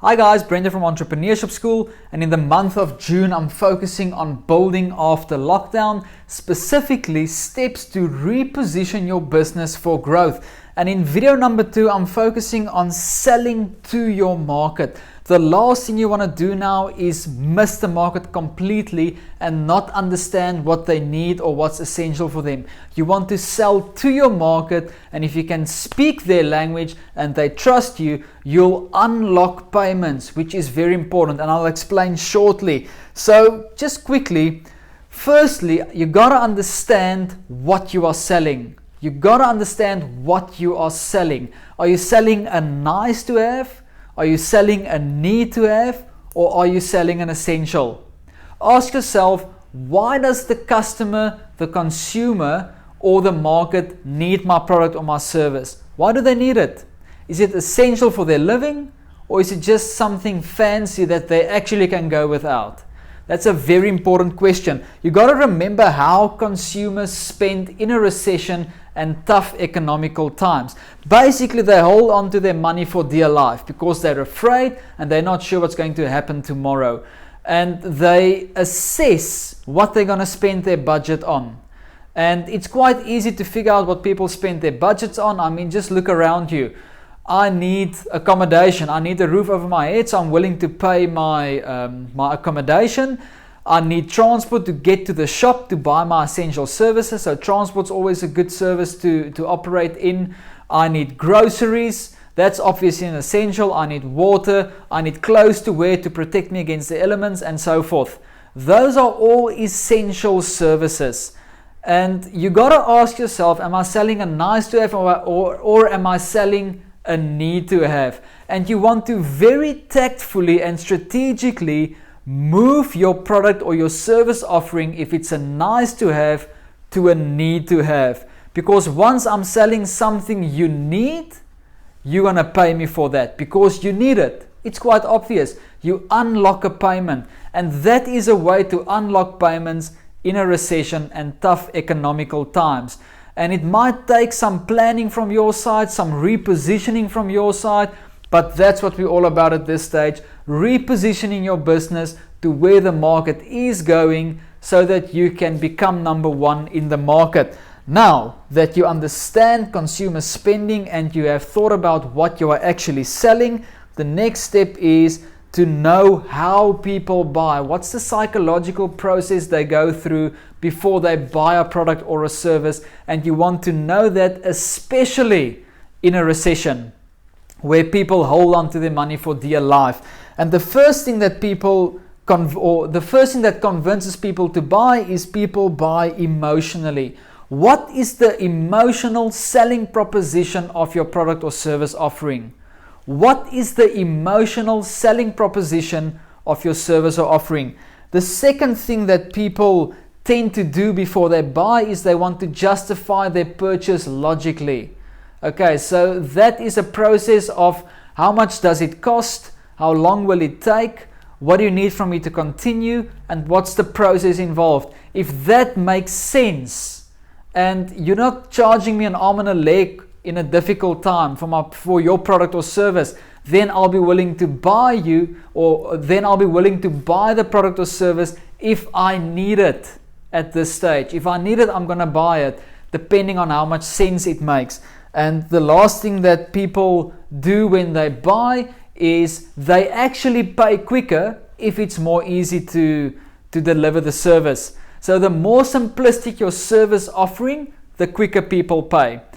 Hi guys, Brenda from Entrepreneurship School, and in the month of June I'm focusing on building after lockdown, specifically steps to reposition your business for growth. And in video number 2 I'm focusing on selling to your market. The last thing you want to do now is miss the market completely and not understand what they need or what's essential for them. You want to sell to your market, and if you can speak their language and they trust you, you'll unlock payments, which is very important, and I'll explain shortly. So just quickly, firstly, you got to understand what you are selling. You got to understand what you are selling. Are you selling a nice to have? Are you selling a need to have, or are you selling an essential? Ask yourself, why does the customer, the consumer, or the market need my product or my service? Why do they need it? Is it essential for their living, or is it just something fancy that they actually can go without? That's a very important question. You got to remember how consumers spend in a recession and tough economical times. Basically, they hold on to their money for dear life because they're afraid and they're not sure what's going to happen tomorrow. And they assess what they're going to spend their budget on. And it's quite easy to figure out what people spend their budgets on. I mean, just look around you. I need accommodation. I need a roof over my head, so I'm willing to pay my accommodation. I need transport to get to the shop to buy my essential services. So transport's always a good service to operate in. I need groceries. That's obviously an essential. I need water. I need clothes to wear to protect me against the elements and so forth. Those are all essential services. And you got to ask yourself, am I selling a nice to have or am I selling a need to have? And you want to very tactfully and strategically move your product or your service offering, if it's a nice to have, to a need to have. Because once I'm selling something you need, you're gonna pay me for that because you need it. It's quite obvious. You unlock a payment, and that is a way to unlock payments in a recession and tough economical times. And it might take some planning from your side, some repositioning from your side, but that's what we're all about at this stage. Repositioning your business to where the market is going so that you can become number one in the market. Now that you understand consumer spending and you have thought about what you are actually selling, the next step is to know how people buy. What's the psychological process they go through before they buy a product or a service? And you want to know that, especially in a recession where people hold on to their money for dear life. And the first thing that convinces people to buy is people buy emotionally. What is the emotional selling proposition of your product or service offering? What is the emotional selling proposition of your service or offering? The second thing that people tend to do before they buy is they want to justify their purchase logically. Okay, so that is a process of how much does it cost, how long will it take, what do you need from me to continue, and what's the process involved. If that makes sense, and you're not charging me an arm and a leg in a difficult time for your product or service, then I'll be willing to buy you, or then I'll be willing to buy the product or service if I need it at this stage. If I need it, I'm going to buy it, depending on how much sense it makes. And the last thing that people do when they buy is they actually pay quicker if it's more easy to deliver the service. So the more simplistic your service offering, the quicker people pay.